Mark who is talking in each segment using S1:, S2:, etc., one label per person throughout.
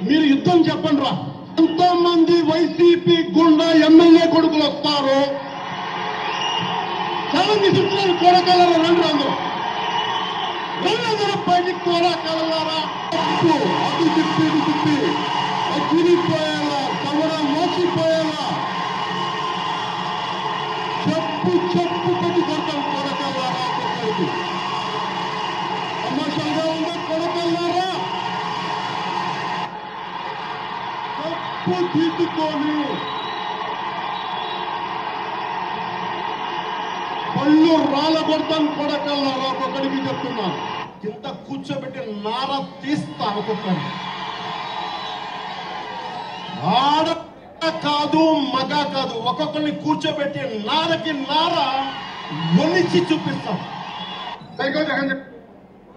S1: మీరు యుద్ధం చెప్పండి రా. ఎంతో మంది వైసీపీ గుండా ఎమ్మెల్యే కొడుకులు వస్తారు. చాలా విసిస్తున్నారు. కొడకలరా రండి, అందరూ బయటికి కొడకలరా. అటు తిప్పి తిరిగిపోయేలా, కవరం మోసిపోయేలా చెప్పు పెట్టి కొడతాం. కొడకల్లారా కొట్టడానికి సమస్యగా ఉందా? కొడకల్లారా తప్పు తీసుకొని పళ్ళు రాళ్ళ కొడతాను. కొడకల్లారా ఒక్కొక్కడికి చెప్తున్నాను. కింద కూర్చోబెట్టి నార తీస్తా. ఒక్కొక్కడిని ఆడ కాదు మగ కాదు, ఒక్కొక్కరిని కూర్చోబెట్టి నారకి నార ఒలిచి చూపిస్తాం.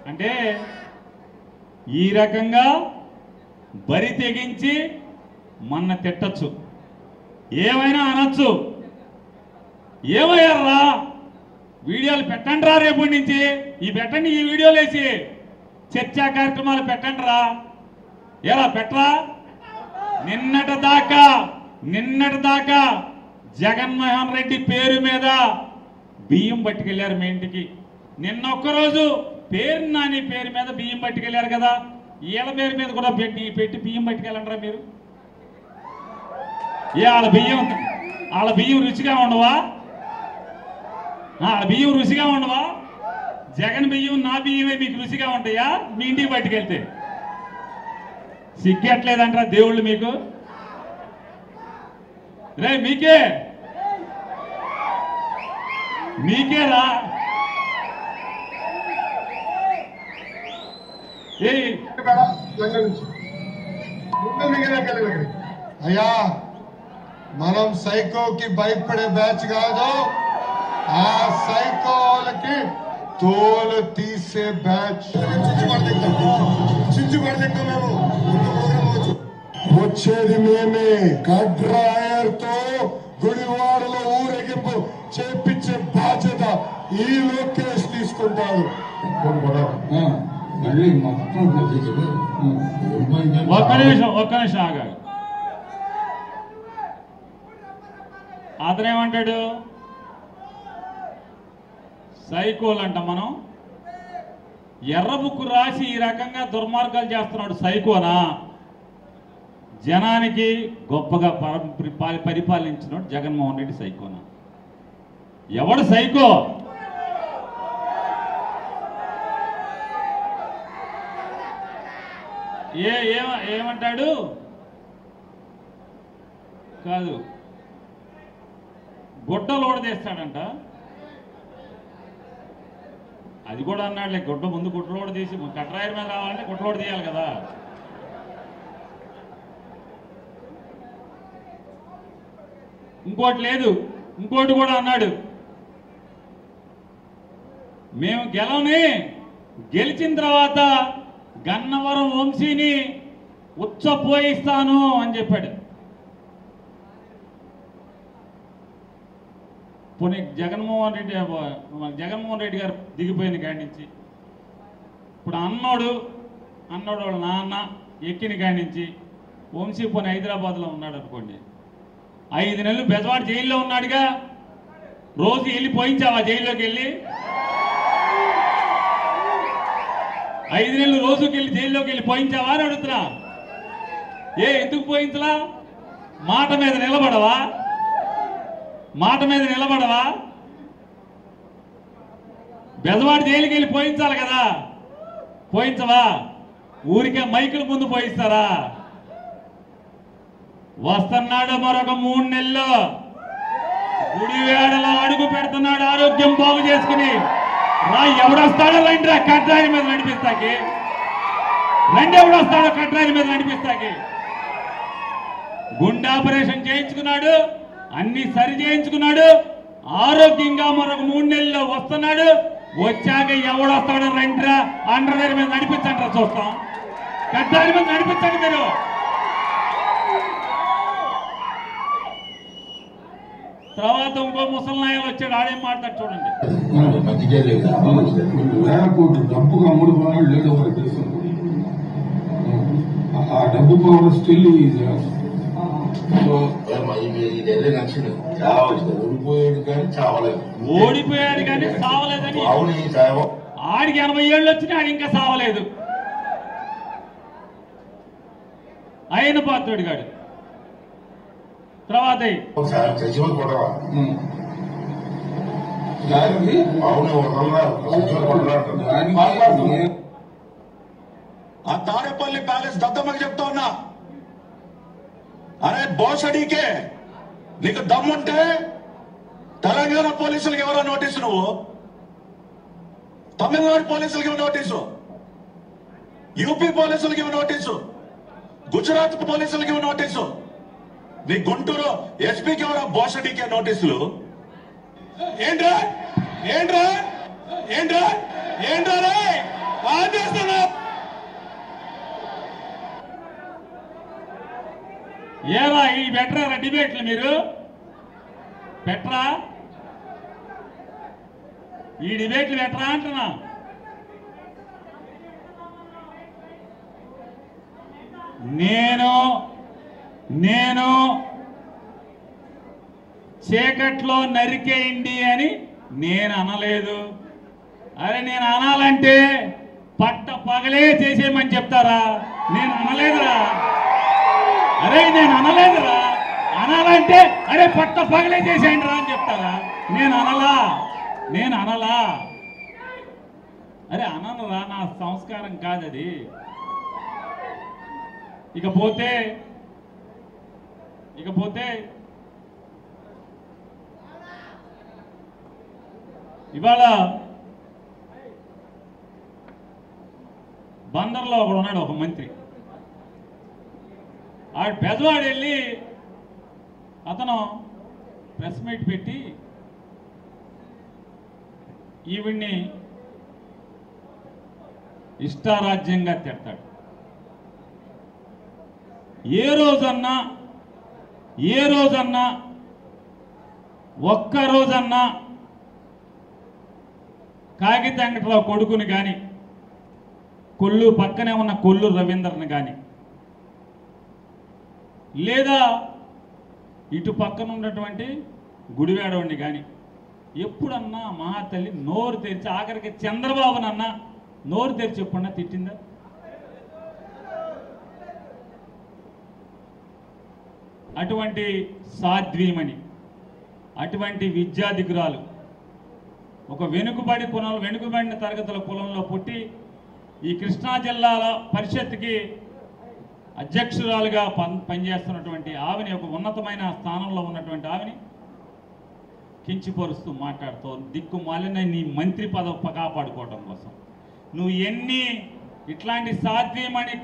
S2: అంటే ఈ రకంగా బరి తెగించి మొన్న తిట్టచ్చు, ఏమైనా అనొచ్చు. ఏమయ్యారా వీడియోలు పెట్టండి రా, రేపటి నుంచి పెట్టండి, ఈ వీడియోలు వేసి చర్చా కార్యక్రమాలు పెట్టండి రా. ఎలా పెట్టరా? నిన్నటి దాకా జగన్మోహన్ రెడ్డి పేరు మీద బియ్యం పట్టుకెళ్లారు మీ ఇంటికి. నిన్న ఒక్కరోజు పేరు నాని పేరు మీద బియ్యం పట్టుకెళ్లారు కదా, వీళ్ళ పేరు మీద కూడా పెట్టి బియ్యం పట్టుకెళ్ళండిరా మీరు. వాళ్ళ బియ్యం రుచిగా ఉండవా? వాళ్ళ బియ్యం రుచిగా ఉండవా? జగన్ బియ్యం నా బియ్యమే మీకు రుచిగా ఉంటాయా మీ ఇంటికి పట్టుకెళ్తే? సిగ్గట్లేదంటారా దేవుళ్ళు మీకు? రే మీకేరా
S1: అయ్యా, మనం సైకోకి భయపడే బ్యాచ్ కాదు, ఆ సైకోలకి తోలు తీసే బ్యాచ్. మేము వచ్చేది మేమే. గడ్రాయర్తో గుడివాడలో ఊరేగింపు చేపించే బాధ్యత ఈ లోకేష్ తీసుకుంటారు.
S2: ఒక్క నిమిషం ఆగాలి. అతనేమంటాడు? సైకోలు అంట. మనం ఎర్ర బుక్కు రాసి ఈ రకంగా దుర్మార్గాలు చేస్తున్నాడు సైకోనా? జనానికి గొప్పగా పరిపాలించినాడు జగన్మోహన్ రెడ్డి సైకోనా? ఎవడు సైకో? ఏమంటాడు? కాదు, గుడ్డలు ఓడదీస్తాడంట. అది కూడా అన్నాడులే, గుడ్డ ముందు గుడ్డలోడు తీసి కట్రాయర్ మీద రావాలంటే గుడ్డలోడు తీయాలి కదా. ఇంకోటి లేదు, ఇంకోటి కూడా అన్నాడు, మేము గెలిచిన తర్వాత గన్నవరం వంశీని ఉచ్చపోయిస్తాను అని చెప్పాడు. పోనీ జగన్మోహన్ రెడ్డి గారు దిగిపోయిన కాడి నుంచి ఇప్పుడు అన్నోడు వాళ్ళ నాన్న ఎక్కిన కాడి నుంచి వంశీ పోనీ హైదరాబాద్లో ఉన్నాడు అనుకోండి, 5 నెలలు బెజవాడ జైల్లో ఉన్నాడుగా. రోజు వెళ్ళి పోయించావా జైల్లోకి వెళ్ళి? 5 నెలలు రోజుకి వెళ్ళి జైల్లోకి వెళ్ళి పోయించావా అని అడుగుతున్నా. ఎందుకు పోయించలా? మాట మీద నిలబడవా? బెజవాడ జైలుకి వెళ్ళి పోయించాలి కదా, పోయించవా? ఊరికే మైకుల ముందు పోయిస్తారా? వస్తున్నాడు మరొక 3 నెలలు, గుడివేడలో అడుగు పెడుతున్నాడు ఆరోగ్యం బాగు చేసుకుని. ఎవడొస్తాడో రండి రా కట్రాయి మీద నడిపిస్తాకి. ఎవడొస్తాడో కట్రాయి మీద నడిపిస్తాకి. గుండె ఆపరేషన్ చేయించుకున్నాడు, అన్ని సరి చేయించుకున్నాడు, ఆరోగ్యంగా మరొక 3 నెలల్లో వస్తున్నాడు. వచ్చాక ఎవడొస్తాడో రండిరా అండర్వేర్ మీద నడిపించండి, చూస్తాం. కట్రాయి మీద నడిపించండి మీరు. తర్వాత ఇంకో ముసలినాయలు వచ్చాడు, ఆడేం మాట్లాడు చూడండి.
S3: డబ్బుగా 3 లేదో తెలుసు. ఆ డబ్బు పవర్ స్టిల్
S4: ఇదే నచ్చింది. చాలా వచ్చింది. ఓడిపోయాడు కానీ చావలేదు.
S2: ఓడిపోయాడు కానీ సావలేదని.
S4: అవును చావ.
S2: ఆడికి 80 ఏళ్ళు వచ్చినా ఆడి ఇంకా సావలేదు. ఆయన పాత్రుడు గాడు. తర్వాత
S4: సచివం కూడా
S3: దానికి
S4: అవును
S5: ఆ తాడేపల్లి ప్యాలెస్ దద్దమ్మకి చెప్తా ఉన్నా, అరే బోసడీకే నీకు దమ్ముంటే తెలంగాణ పోలీసులకు ఎవరో నోటీసు, నువ్వు తమిళనాడు పోలీసులకి ఇవ్వ నోటీసు, యూపీ పోలీసులకి ఇవ్వ నోటీసు, గుజరాత్ పోలీసులకి ఇవ్వ నోటీసు, నీ గుంటూరు ఎస్పీకి ఎవరో బోసడీకే నోటీసులు. ఏంట్రా ఏంట్రా ఏంట్రా ఏంట్రా చేస్తున్నా?
S2: ఏరా ఈ బెటరా డిబేట్లు మీరు బెటరా? ఈ డిబేట్లు బెటరా అంటున్నా. నేను చీకట్లో నరికేయండి అని నేను అనలేదు. అరే నేను అనాలంటే పట్ట పగలే చేసేయమని చెప్తారా? నేను అనలేదురా. అరే నేను అనలేదురా. అనాలంటే అరే పట్ట పగలే చేసేయండి రా అని చెప్తారా? నేను అనలా. అరే అననురా, నా సంస్కారం కాదది. ఇకపోతే ఇవాళ బందర్లో ఒకడు ఉన్నాడు, ఒక మంత్రి. ఆ పెదవాడు వెళ్ళి అతను ప్రెస్ మీట్ పెట్టి ఈవిడ్ని ఇష్టారాజ్యంగా తిడతాడు. ఏ రోజన్నా ఒక్క రోజన్నా కాగిత వెంకటరావు కొడుకుని కానీ, కొల్లు పక్కనే ఉన్న కొల్లు రవీందర్ని కానీ, లేదా ఇటు పక్కన ఉన్నటువంటి గుడివాడవాడిని కానీ ఎప్పుడన్నా మహాతల్లి నోరు తెరిచి, ఆఖరికి చంద్రబాబునన్నా నోరు తెరిచి ఎప్పుడన్నా తిట్టిందా? అటువంటి సాధ్వీమణి, అటువంటి విద్యాధికురాలు, ఒక వెనుకబడిన తరగతుల కులంలో పుట్టి ఈ కృష్ణా జిల్లాల పరిషత్కి అధ్యక్షురాలుగా పనిచేస్తున్నటువంటి ఆవిని, ఒక ఉన్నతమైన స్థానంలో ఉన్నటువంటి ఆవిని కించిపరుస్తూ మాట్లాడుతూ దిక్కుమాలిన నీ మంత్రి పదవి కాపాడుకోవడం కోసం నువ్వు ఎన్ని ఇట్లాంటి సాధ్వీమణి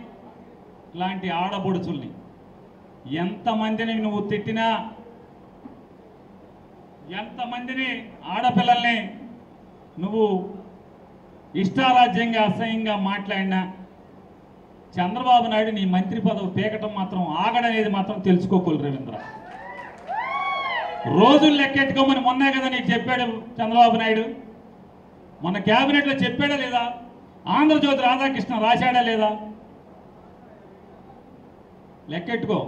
S2: లాంటి ఆడబొడుచుల్ని ఎంతమందిని నువ్వు తిట్టినా, ఎంతమందిని ఆడపిల్లల్ని నువ్వు ఇష్టారాజ్యంగా అసహ్యంగా మాట్లాడినా చంద్రబాబు నాయుడు నీ మంత్రి పదవి పీకటం మాత్రం ఆగడనేది మాత్రం తెలుసుకోకూడదు రవీంద్ర. రోజులు లెక్కెట్టుకోమని మొన్నే కదా నీకు చెప్పాడు చంద్రబాబు నాయుడు. మన క్యాబినెట్లో చెప్పాడా లేదా? ఆంధ్రజ్యోతి రాధాకృష్ణ రాశాడా లేదా? లెక్కెట్టుకో.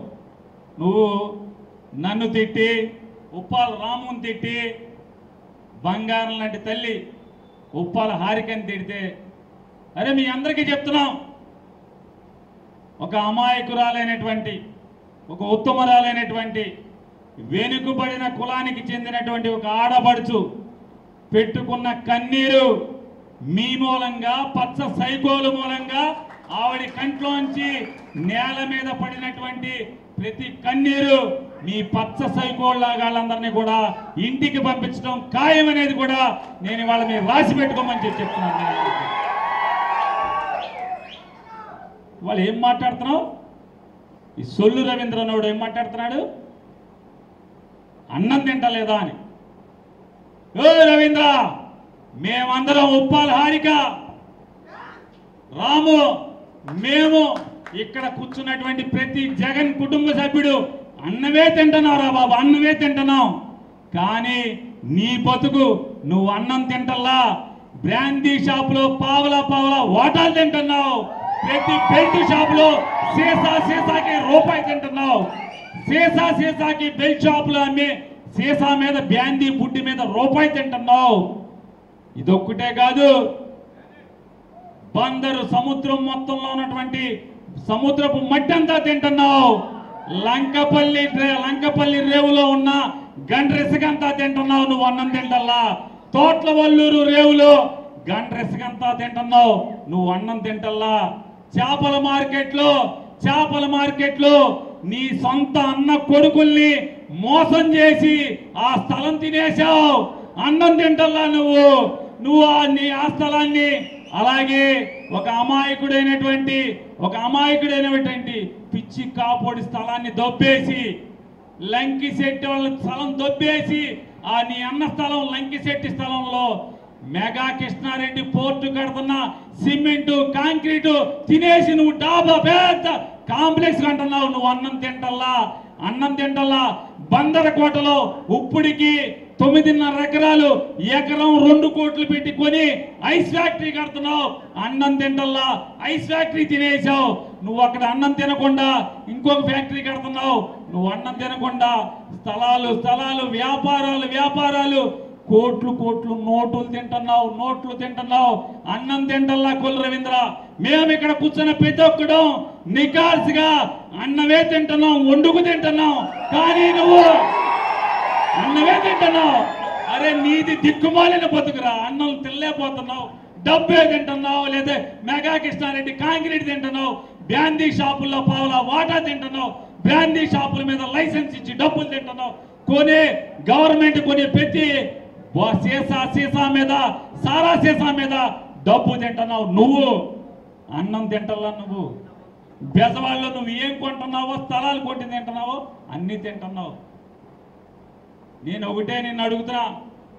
S2: నువ్వు నన్ను తిట్టి, ఉప్పాల రాముని తిట్టి, బంగారం లాంటి తల్లి ఉప్పాల హారికని తిడితే, అరే మీ అందరికీ చెప్తున్నాం, ఒక అమాయకురాలైనటువంటి, ఒక ఉత్తమరాలైనటువంటి, వెనుకబడిన కులానికి చెందినటువంటి ఒక ఆడపడుచు పెట్టుకున్న కన్నీరు మీ మూలంగా, పచ్చ సైకోలు మూలంగా ఆవిడ కంట్లోంచి నేల మీద పడినటువంటి ప్రతి కన్నీరు మీ పచ్చ సైకోళ్ళందరినీ కూడా ఇంటికి పంపించడం ఖాయం అనేది కూడా నేను ఇవాళ మీరు రాసి పెట్టుకోమని చెప్తున్నాను. వాళ్ళు ఏం మాట్లాడుతున్నావు? ఈ సొల్లు రవీంద్రనాథుడు ఏం మాట్లాడుతున్నాడు? అన్నం తింటలేదా అని. ఓ రవీంద్ర, మేమందరం ఉప్పాల హారిక, రాము, మేము ఇక్కడ కూర్చున్నటువంటి ప్రతి జగన్ కుటుంబ సభ్యుడు అన్నమే తింటున్నావురా బాబు, అన్నమే తింటున్నావు. కానీ నీ బతుకు నువ్వు అన్నం తింటల్లా, బ్రాందీ షాపులో పావలా వాటాలు తింటున్నావు. ప్రతి బెల్ట్ షాపులో సీసాకి రూపాయి తింటున్నావు. సీసాకి బెల్ షాపులు అమ్మి సీసా మీద బ్యాందీ బుడ్డి మీద రూపాయి తింటున్నావు. ఇదొక్కటే కాదు, బందరు సముద్రం మొత్తంలో ఉన్నటువంటి సముద్రపు మట్టి అంతా తింటున్నావు. లంకపల్లి రేవులో ఉన్న గండ్రెసగంతా తింటున్నావు. నువ్వు అన్నం తింటల్లా. తోట్ల వల్లూరు రేవులో గండ్రెసగంతా తింటున్నావు. నువ్వు అన్నం తింటల్లా. చేపల మార్కెట్లో నీ సొంత అన్న కొడుకుల్ని మోసం చేసి ఆ స్థలం తినేశావు. అన్నం తింటల్లా నువ్వు నీ ఆ స్థలాన్ని, అలాగే ఒక అమాయకుడైనటువంటి పిచ్చి కాపోడి స్థలాన్ని దొబ్బేసి, లంకిశెట్టి వాళ్ళ స్థలం దొబ్బేసి ఆ నీ అన్న స్థలం లంకిశెట్టి స్థలంలో మెగా కృష్ణారెడ్డి పోర్టు కడుతున్న సిమెంటు కాంక్రీటు తినేసి నువ్వు డాబా పెద్ద కాంప్లెక్స్ కంటున్నావు. నువ్వు అన్నం తింటల్లా. బందరకోటలో ఉప్పుడికి 9.5 ఎకరాలు, ఎకరం 2 కోట్లు పెట్టి కొని ఐస్ ఫ్యాక్టరీ కడుతున్నావు. అన్నం తింటల్లా. Ice factory తినేసావు. నువ్వు అక్కడ అన్నం తినకుండా ఇంకొక ఫ్యాక్టరీ కడుతున్నావు. నువ్వు అన్నం తినకుండా స్థలాలు వ్యాపారాలు కోట్లు నోట్లు తింటున్నావు. అన్నం తింటల్లా. కొల్లు రవీంద్ర, మేము ఇక్కడ కూర్చున్న ప్రతి ఒక్కడు నికాల్సిగా అన్నమే తింటున్నాం, వండుకు తింటున్నాం. కానీ నువ్వు అన్నమే తింటున్నావు. అరే నీది దిక్కుమాలిన బతుకురా. అన్నం తినలేకపోతున్నావు, డబ్బే తింటున్నావు, లేదా మెగా కృష్ణారెడ్డి కాంక్రీట్ తింటున్నావు, బ్రాందీ షాపుల్లో పావులా వాటా తింటున్నావు, బ్రాందీ షాపుల మీద లైసెన్స్ ఇచ్చి డబ్బులు తింటున్నావు, గవర్నమెంట్ కొని పెట్టి సీసా మీద సారా సీసా మీద డబ్బు తింటున్నావు. నువ్వు అన్నం తింటల్లా. నువ్వు బెజవాడలో నువ్వు ఏం కొంటున్నావో, స్థలాలు కొట్టి తింటున్నావో అన్నీ తింటున్నావు. నేను నిన్ను అడుగుతున్నా,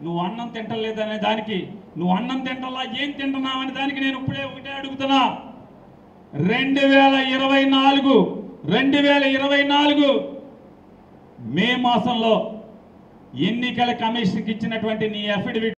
S2: నువ్వు అన్నం తింటలేదనే దానికి, నువ్వు అన్నం తింటల్లా ఏం తింటున్నావు అనే దానికి నేను ఇప్పుడే ఒకటే అడుగుతున్నా. 2024 మే మాసంలో ఎన్నికల కమిషన్కి ఇచ్చినటువంటి నీ అఫిడవిట్